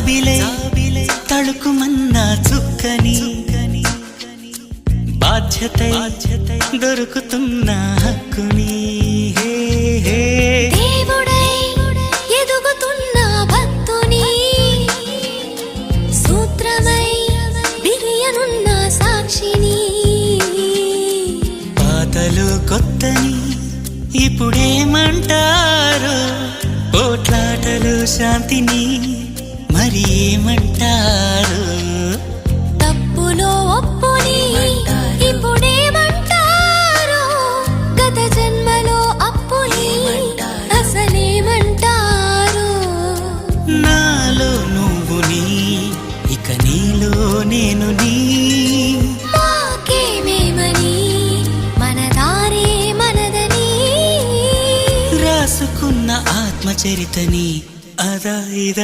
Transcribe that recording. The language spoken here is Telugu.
జాబిలే తళుకుమన్నా చుక్కని బాధ్యతై దొరుకుతున్న హక్కుని దేవుడై ఎదుగుతున్న భక్తుని సూత్రమై బిరియనున్న సాక్షిని పాతలు కొత్తని ఇప్పుడేమంటారు పోట్లాటలు శాంతిని మరి ఏమంటారు తప్పులో ఒప్పుని ఇప్పుడేమంటారు గత జన్మలో అప్పుని అసలేమంటారు నాలో నువ్వు నీ ఇక నీలో నేను నీ మాకేమేమని మన దారే మనదని రాసుకున్న ఆత్మచరితని అదా ఇదా